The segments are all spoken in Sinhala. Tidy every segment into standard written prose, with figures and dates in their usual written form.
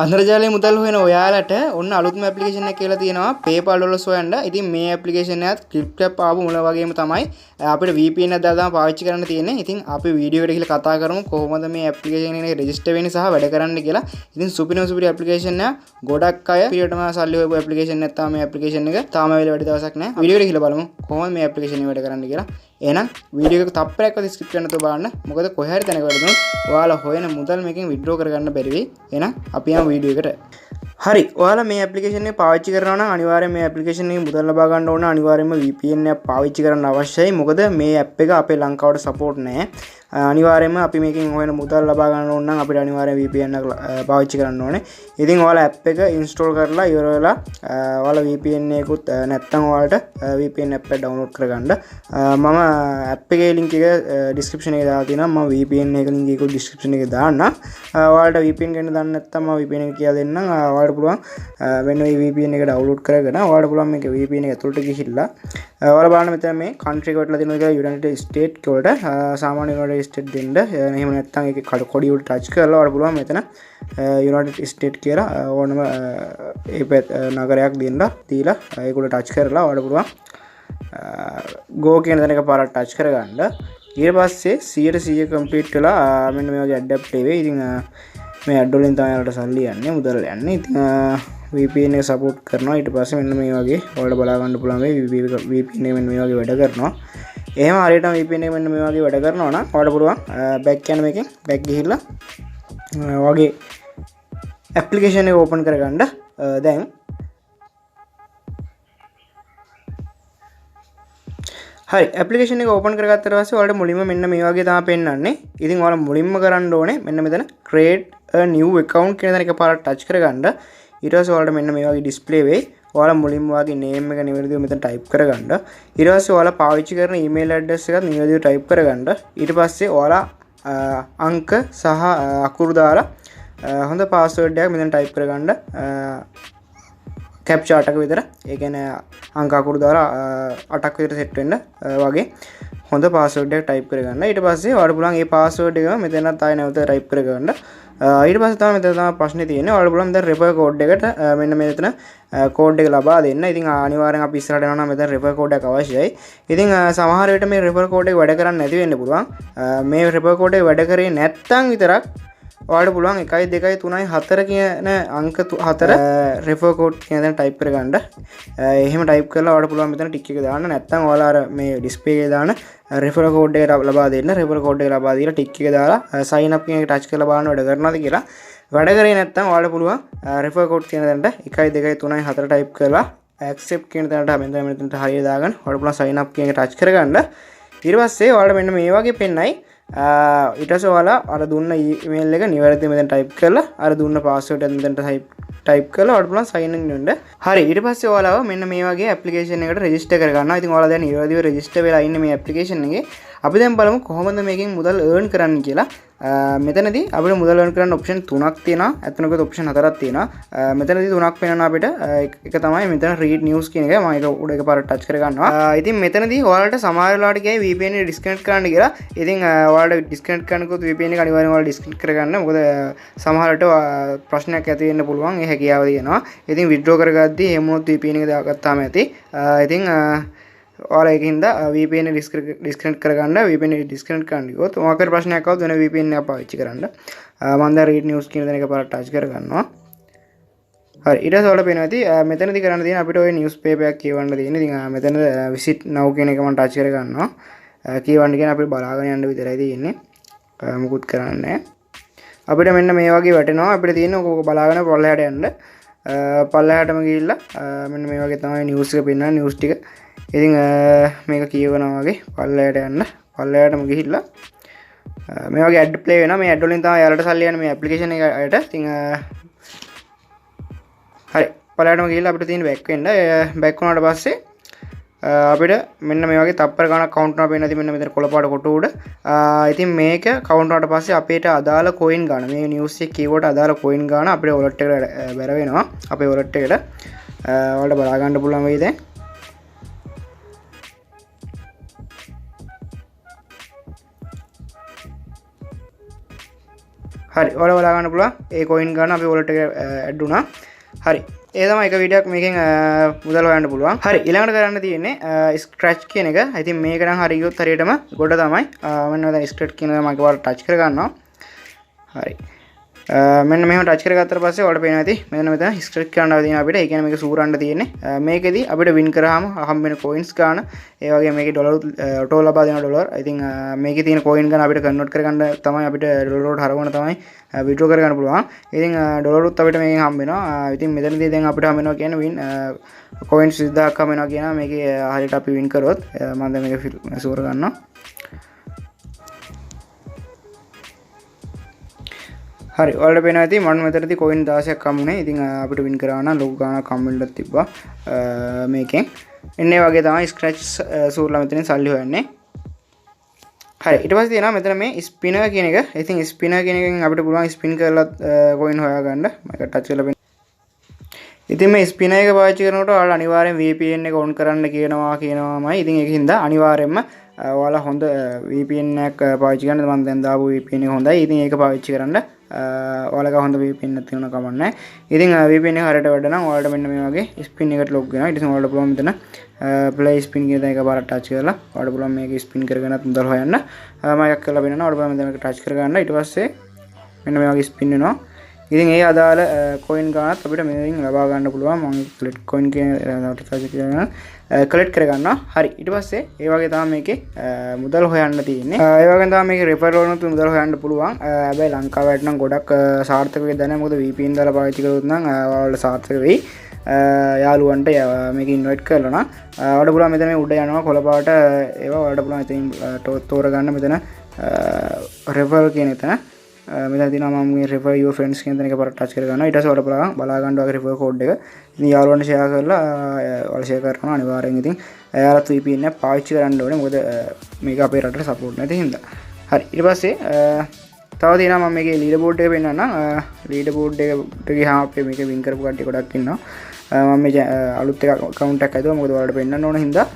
අන්තර්ජාලයේ මුදල් හොයන ඔයාලට ඔන්න අලුත්ම ඇප්ලිකේෂන් එකක් කියලා තියෙනවා PayPal ඩොලර්ස් හොයන්න. ඉතින් මේ ඇප්ලිකේෂන් එකත් ක්ලිප් ආපු මුල වගේම තමයි අපිට VPN එකක් දාලා පාවිච්චි කරන්න තියෙන්නේ. ඉතින් අපි වීඩියෝ එකට ගිහලා කතා කරමු කොහොමද මේ ඇප්ලිකේෂන් එක රෙජිස්ටර් වෙන්නේ සහ වැඩ කරන්න කියලා. ඉතින් සුපිරි ඇප්ලිකේෂන් එක. ගොඩක් අය පිළිවෙලටම සල්ලි හොයපු ඇප්ලිකේෂන් නැත්නම් මේ ඇප්ලිකේෂන් එක තාම වෙලා වැඩි දවසක් නැහැ. වීඩියෝ එකට ගිහලා බලමු කොහොමද මේ ඇප්ලිකේෂන් එක වැඩ කරන්න කියලා. එහෙනම් වීඩියෝ එක තප්පරයක්වත් ස්කිප් කරන්න නැතුව බලන්න. මොකද කොහේ හරි තැනක වැඩි දුන්නොත් ඔයාලා හොයන මුදල් මේකෙන් විත්ඩ්‍රෝ කරගන්න බැරි වෙයි. එහෙනම් අපි යමු වීඩියෝ එකට. හරි ඔයාලා මේ ඇප්ලිකේෂන් එක පාවිච්චි කරනවා නම් අනිවාර්යයෙන් මේ ඇප්ලිකේෂන් එකෙන් මුදල් ලබා ගන්න ඕන. අනිවාර්යයෙන්ම VPN එක පාවිච්චි කරන්න අවශ්‍යයි. මොකද මේ ඇප් එක අපේ ලංකාවට සපෝට් නැහැ. අනිවාර්යයෙන්ම අපි මේකෙන් හොයන මුදල් ලබා ගන්න ඕන නම් අපිට අනිවාර්යයෙන් VPN එක පාවිච්චි කරන්න ඕනේ. ඉතින් ඔයාලා ඇප් එක ඉන්ස්ටෝල් කරලා ඉවර වෙලා ඔයාලා VPN එකකුත් නැත්නම් ඔයාලට VPN ඇප් එක ඩවුන්ලෝඩ් කරගන්න. මම ඇප් එකේ link එක description එකේ දාලා තියෙනවා. මම VPN එක link එක description එකේ දාන්නම්. ඔයාලට VPN ගන්න දන්නේ නැත්නම් මම VPN එක කියලා දෙන්නම්. ඔයාලට පුළුවන් මෙන්න මේ VPN එක ඩවුන්ලෝඩ් කරගෙන ඔයාලට පුළුවන් මේක VPN එක ඇතුළට ගිහිල්ලා ඔයාලා බලන්න මෙතන මේ country එක වටලා තියෙනවා කියලා United States වලට සාමාන්‍ය United States දෙන්න. එහෙම නැත්නම් ඒකේ කොඩි උඩ ටච් කරලා ඔයාලට පුළුවන් මෙතන United States කියලා ඕනම ඒ නගරයක් දෙන්න දීලා ඒක උඩ ටච් කරලා ඔයාලට පුළුවන් go කියන තැන එකපාරක් ටච් කරගන්න. ඊට පස්සේ 100% කම්ප්ලීට් කළා මෙන්න මේ වගේ ඇඩ්ඩප්ට් වෙයි. ඉතින් මේ ඇඩ් වලින් තමයි ඔයාලට සල්ලි යන්නේ මුදල් යන්නේ. ඉතින් VPN එක සපෝට් කරනවා. ඊට පස්සේ මෙන්න මේ වගේ ඔයාලට බලා ගන්න පුළුවන් මේ VPN එක මෙන්න මේ වගේ වැඩ කරනවා. එහෙම හරියටම VPN එක මෙන්න මේ වගේ වැඩ කරනවා නම් ඔයාලට පුළුවන් බෑක් යන මේකෙන් බෑක් ගිහිල්ලා වගේ ඇප්ලිකේෂන් එක ඕපන් කරගන්න. දැන් හරි ඇප්ලිකේෂන් එක ඕපන් කරගත්තට පස්සේ ඔයාලට මුලින්ම මෙන්න මේ වගේ තමයි පෙන්නන්නේ. ඉතින් ඔයාලා මුලින්ම කරන්න ඕනේ මෙන්න මෙතන create a new account කියන තැන එකපාරක් ටච් කරගන්න. ඊට පස්සේ ඔයාලට මෙන්න මේ වගේ ඩිස්ප්ලේ වෙයි. ඔයාලා මුලින්ම ඔයාගේ name එක නිවැරදිව මෙතන type කරගන්න. ඊට පස්සේ ඔයාලා පාවිච්චි කරන email address එකත් නිවැරදිව type කරගන්න. ඊට පස්සේ ඔයාලා අංක සහ අකුරු දාලා හොඳ password එකක් මෙතන type කරගන්න. captcha අටක විතර. ඒ කියන්නේ අංක අකුරු දාලා 8ක් විතර set වෙන්න වගේ හොඳ password එකක් type කරගන්න. ඊට පස්සේ ඔයාලට පුළුවන් මේ password එක මෙතනත් ආයෙ නැවත type කරගන්න. ඊට පස්සේ තමයි මෙතන තමයි ප්‍රශ්නේ තියෙන්නේ. ඔයාලට පුළුවන් දැන් refer code එකට මෙන්න මෙතන code එක ලබා දෙන්න. ඉතින් අනිවාර්යෙන් අපි ඉස්සරහට යනවා නම් මෙතන refer code එක අවශ්‍යයි. ඉතින් සමහර විට මේ refer code එක වැඩ කරන්නේ නැති වෙන්න පුළුවන්. මේ refer code එක වැඩ කරේ නැත්නම් විතරක් ඔයාලට පුළුවන් 1 2 3 4 කියන අංක 4 refer code කියන දේ type කරගන්න. එහෙම type කරලා ඔයාලට පුළුවන් මෙතන tick එක දාන්න. නැත්නම් ඔයාලා අර මේ display එකේ දාන refer code එක ලබා දෙන්න. refer code එක ලබා දීලා tick එක දාලා sign up කියන එක touch කරලා බලන්න වැඩ කරනවද කියලා. වැඩ කරේ නැත්නම් ඔයාලට පුළුවන් refer code කියන දේ 1 2 3 4 type කරලා accept කියන දේ මෙතනට හරියට දාගන්න. ඔයාලට පුළුවන් sign up කියන එක touch කරගන්න. ඊට පස්සේ ඔයාලට මෙන්න මේ වගේ පෙන්නයි. ඊට පස්සේ ඔයාලා අර දුන්න ඊමේල් එක නිවැරදිව මෙතන type කරලා අර දුන්න password එක මෙතනට type කරලා ඔයාලට පුළුවන් sign in වෙන්න. හරි ඊට පස්සේ ඔයාලව මෙන්න මේ වගේ application එකකට register කරගන්නවා. ඉතින් ඔයාලා දැන් නිවැරදිව register වෙලා ඉන්නේ මේ application එකේ. අපි දැන් බලමු කොහොමද මේකෙන් මුදල් earn කරන්න කියලා. මෙතනදී අපිට මුදල් earn කරන්න option 3ක් තියෙනවා. ඇත්තනකොට option 4ක් තියෙනවා. මෙතනදී 3ක් වෙනවා අපිට. එක තමයි මෙතන read news කියන එක. මම ඒක උඩ එකපාරට touch කරගන්නවා. ඉතින් මෙතනදී ඔයාලට සමහර වෙලාවට කියයි VPN එක disconnect කරන්න කියලා. ඉතින් ඔයාලට disconnect කරනකොට VPN එක අනිවාර්යෙන් ඔයාලා disconnect කරගන්න. මොකද සමහරට ප්‍රශ්නයක් ඇති වෙන්න පුළුවන්. ඒ හැකියාව තියෙනවා. ඉතින් withdraw කරගද්දී එහෙම වුණොත් VPN එක දාගත්තාම ඇති. ඉතින් ඔයාලා ඒකින්ද VPN එක disconnect කරගන්න. VPN එක disconnect කරන්න ගියොත් මොකක් හරි ප්‍රශ්නයක් આવුවොත් වෙන VPN එකක් පාවිච්චි කරන්න. මම දැන් read news කියන දේ එකපාරට touch කරගන්නවා. හරි ඊට පස්සේ ඔයාලා පේනවා ඇති මෙතනදී කරන්න තියෙන අපිට ওই news paper එකක් කියවන්න තියෙන. ඉතින් මෙතන visit now කියන එක මම touch කරගන්නවා. කියවන්න කියන අපිට බලාගෙන යන්න විතරයි තියෙන්නේ. මුකුත් කරන්න නැහැ. අපිට මෙන්න මේ වගේ වැටෙනවා. අපිට තියෙන ඔක බලාගෙන පල්ලෙහාට යන්න. පල්ලෙහාටම ගිහිල්ලා මෙන්න මේ වගේ තමයි news එක පෙන්නන්නේ news ටික. ඉතින් මේක කියවනවා වගේ පල්ලෙහාට යන්න. පල්ලෙහාටම ගිහිල්ලා මේ වගේ ඇඩ් ප්ලේ වෙනවා. මේ ඇඩ් වලින් තමයි යාලට සල්ලි යන්නේ මේ ඇප්ලිකේෂන් එකට. ඉතින් හරි පල්ලෙහාටම ගිහිල්ලා අපිට තියෙන බෑක් වෙන්න. බෑක් වුණාට පස්සේ අපිට මෙන්න මේ වගේ තප්පර ගණක් කවුන්ට් කරනවා පේන ඇති මෙන්න මෙතන කොළපාට කොට උඩ. ඉතින් මේක කවුන්ට් වුණාට පස්සේ අපේට අදාළ කොයින් ගන්න මේ නිවුස් එක කීවට අදාළ කොයින් ගන්න අපේ වොලට් එකට බැර වෙනවා. අපේ වොලට් එකට ඔයාලට බලා ගන්න පුළුවන් වෙයි දැන්. හරි ඔයාලා බලා ගන්න පුළුවන් ඒ coin ගන්න අපි wallet එකට add වුණා. හරි ඒ තමයි එක වීඩියෝක් මේකෙන් මුදල් හොයන්න පුළුවන්. හරි ඊළඟට කරන්න තියෙන්නේ scratch කියන එක. ඉතින් මේක නම් හරි ගියොත් හරියටම ගොඩ තමයි. මෙන්න දැන් scratch කියන එක මම එකපාරට touch කර ගන්නවා. හරි මෙන්න මෙහෙම ටච් කරගත්තට පස්සේ ඔයාලට පේනවා ඇති මෙතන ස්ක්‍රැච් කරන්න තියෙන අපිට ඒ කියන්නේ මේක සූරන්න තියෙන්නේ මේකෙදි අපිට වින් කරාම හම්බ වෙන coins ගන්න ඒ වගේ මේකේ ඩොලර් ඔටෝ ලබා දෙන ඩොලර් ඉතින් මේකේ තියෙන coin ගන්න අපිට කන්වර්ට් කරගන්න තමයි අපිට ඩොලර් වලට හරවන්න තමයි withdraw කරගන්න පුළුවන් ඉතින් ඩොලර් උත් අපිට මේකෙන් හම්බ වෙනවා ඉතින් මෙතනදී දැන් අපිට හම්බ වෙනවා කියන්නේ වින් coins 20000ක් හම්බ වෙනවා කියනවා මේකේ හරියට අපි වින් කරොත් මම දැන් මේක සූර ගන්නවා හරි ඔයාලට පේනවා ඇති මම මෙතනදී coin 16ක් හම්බුනේ. ඉතින් අපිට වින් කරා නම් ලොකු ගාණක් හම්බ වෙන්නත් තිබ්බා. මේකෙන් එන්නේ වගේ තමයි ස්ක්‍රැච් සූර්ලා මෙතනින් සල්ලි හොයන්නේ. හරි ඊට පස්සේ තියෙනවා මෙතන මේ ස්පිනර් කියන එක. ඉතින් ස්පිනර් කියන එකෙන් අපිට පුළුවන් ස්පින් කරලා coin හොයාගන්න. මේක ටච් කරලා බලන්න. ඉතින් මේ ස්පිනර් එක පාවිච්චි කරනකොට ඔයාලා අනිවාර්යෙන් VPN එක on කරන්න කියනවාමයි. ඉතින් ඒකින්ද අනිවාර්යෙන්ම ඔයාලා හොඳ VPN එකක් පාවිච්චි කරන්න මම දැන් දාපු VPN එක හොඳයි. ඉතින් ඒක පාවිච්චි කරන්න ඔයාලගේ හොඳ VPN එකක් තියෙනවා කමක් නැහැ. ඉතින් VPN එක හරියට වැඩ නම් ඔයාලට මෙන්න මේ වගේ ස්පින් එකට ලොග් වෙනවා. ඊට පස්සේ ඔයාලට පුළුවන් මෙතන play spin කියන එක එකපාරට ටච් කරලා ඔයාලට පුළුවන් මේක ස්පින් කරගෙනත් මුදල් හොයන්න. මම එකක් කරලා පෙන්නනවා. ඔයාලට පුළුවන් මෙතන මේක ටච් කරගන්න. ඊට පස්සේ මෙන්න මේ වගේ ස්පින් වෙනවා. ඉතින් ඒ අදාළ coin ගානත් අපිට මේකෙන් ලබා ගන්න පුළුවන්. මම collect coin කියන collect කර ගන්නවා. හරි ඊට පස්සේ ඒ වගේ තමයි මේකේ මුදල් හොයන්න තියෙන්නේ. ඒ වගේම තමයි මේකේ referral වලට මුදල් හොයන්න පුළුවන්. හැබැයි ලංකාවට නම් ගොඩක් සාර්ථක වෙන්නේ නැහැ. මොකද VPN දාලා පාවිච්චි කරොත් නම් ඔයාලට සාර්ථක වෙයි. යාළුවන්ට මේක ඉන්වයිට් කරලා නම් ඔයාලට පුළුවන් මෙතන මේ උඩ යනවා කොළ පාට ඒවා ඔයාලට පුළුවන් ඉතින් තෝරගන්න මෙතන referral කියන එතන මෙතන තියෙනවා මම මේ refer your friends කියන එක පාරට ටච් කරගන්නවා ඊට පස්සේ ඔයාලට බලා ගන්න ඔයාගේ refer code එක ඉතින් යාළුවන්ට share කරලා ඔයාලා share කරනවා අනිවාර්යෙන් ඉතින් එයාලත් VPN එක පාවිච්චි කරන්න ඕනේ මොකද මේක අපේ රටට support නැති හින්දා හරි ඊට පස්සේ තව තියෙනවා මම මේකේ leaderboard එක පෙන්නන්නම් leaderboard එකට ගියාම අපේ මේකේ win කරපු කට්ටිය ගොඩක් ඉන්නවා මම මේ අලුත් account එකක් හදුවා මොකද ඔයාලට පෙන්නන්න ඕන හින්දා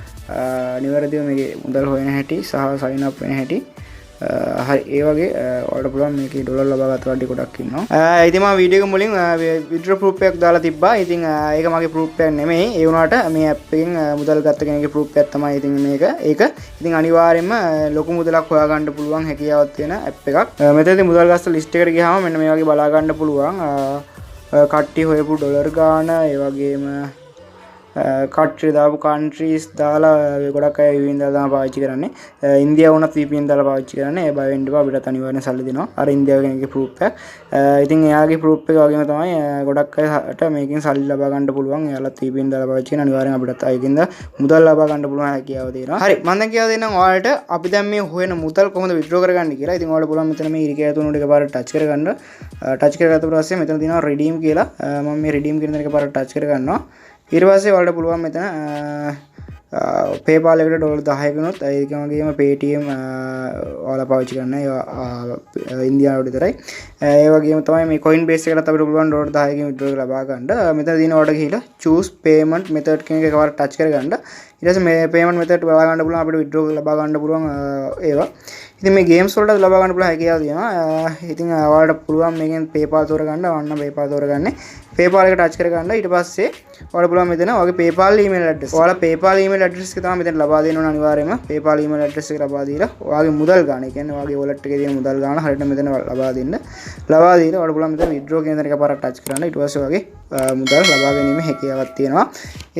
නිවැරදිව මේකේ මුදල් හොයන හැටි සහ sign up වෙන හැටි හරි ඒ වගේ ඔයාලට පුළුවන් මේකේ ඩොලර් ලබා ගන්න කට්ටිය ගොඩක් ඉන්නවා ඉතින් මම වීඩියෝ එක මුලින් withdraw proof එකක් දාලා තිබ්බා ඉතින් ඒක මගේ proof එකක් නෙමෙයි ඒ වුණාට මේ app එකෙන් මුදල් ගත්ත කෙනෙක්ගේ proof එකක් තමයි ඉතින් මේක ඒක ඉතින් අනිවාර්යයෙන්ම ලොකු මුදලක් හොයා ගන්න පුළුවන් හැකියාවක් තියෙන app එකක් මෙතනදී මුදල් ගස්ස list එකට ගියාම මෙන්න මේ වගේ බලා ගන්න පුළුවන් කට්ටිය හොයපු ඩොලර් ගාන ඒ වගේම කට්ටිය දාපු countries දාලා ගොඩක් අය VPN දාලා තමයි පාවිච්චි කරන්නේ ඉන්දියාව වුණත් VPN දාලා පාවිච්චි කරන්නේ ඒ බය වෙන්න එපා අපිට අනිවාර්යෙන් සල්ලි දෙනවා අර ඉන්දියාව කෙනෙක්ගේ proof එක ඉතින් එයාගේ proof එක වගේම තමයි ගොඩක් අයට මේකෙන් සල්ලි ලබා ගන්න පුළුවන් එයාලත් VPN දාලා පාවිච්චි කරන අනිවාර්යෙන් අපිටත් අයකින්ද මුදල් ලබා ගන්න පුළුවන් හැකියාව තියෙනවා හරි මම දැන් කියලා දෙන්නම් ඔයාලට අපි දැන් මේ හොයන මුදල් කොහොමද withdraw කරගන්නේ කියලා ඉතින් ඔයාලට පුළුවන් මෙතන මේ ඉරිකෑ තුනට එකපාරට ටච් කරගන්න ටච් කරගත්ත පස්සේ මෙතන තියෙනවා redeem කියලා මම මේ redeem කියන එක එකපාරට ටච් කරගන්නවා ඊට පස්සේ ඔයාලට පුළුවන් මෙතන PayPal එකට ඩොලර් 10ක ගන්නොත් ඒක වගේම Paytm ඔයාලා පාවිච්චි කරන්න ඒවා ඉන්දියාවට විතරයි ඒ වගේම තමයි මේ Coinbase එකකට අපිට පුළුවන් ඩොලර් 10කින් withdraw ලබා ගන්න මෙතන තියෙන ඔයාලට ගිහිලා choose payment method කියන එක එකපාරට ටච් කරගන්න ඊට පස්සේ මේ payment method ලබා ගන්න පුළුවන් අපිට withdraw ලබා ගන්න පුළුවන් ඒවා ඉතින් මේ games වලට ලබා ගන්න පුළුවන් හැකියාව තියෙනවා ඉතින් ඔයාලට පුළුවන් මේකෙන් PayPal තෝරගන්න වන්න PayPal තෝරගන්නේ PayPal එක ටච් කරගන්න ඊට පස්සේ ඔයාලට පුළුවන් මෙතන ඔයාගේ PayPal email address ඔයාලා PayPal email address එක තමයි මෙතන ලබා දෙන්න ඕන අනිවාර්යයෙන්ම PayPal email address එක ලබා දීලා ඔයාගේ මුදල් ගාණ ඒ කියන්නේ ඔයාගේ wallet එකේ තියෙන මුදල් ගාණ හරියට මෙතන ලබා දෙන්න ලබා දීලා ඔයාලට පුළුවන් මෙතන withdraw කියන එක පාරක් ටච් කරන්න ඊට පස්සේ ඔයාගේ මුදල් ලබා ගැනීම හැකියාවක් තියෙනවා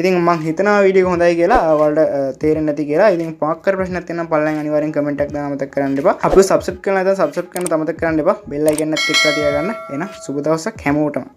ඉතින් මම හිතනවා වීඩියෝ එක හොඳයි කියලා ඔයාලට තේරෙන්නේ නැති කියලා ඉතින් මොකක් කර ප්‍රශ්නයක් තියෙනවා පල්ලෙන් අනිවාර්යෙන් කමෙන්ට් එකක් දාන්න මතක කරන්න එපා අපිව subscribe කරලා නැත්නම් subscribe කරන්න මතක කරන්න එපා bell icon එකත් එක්ක තියාගන්න එහෙනම් සුබ දවසක් හැමෝටම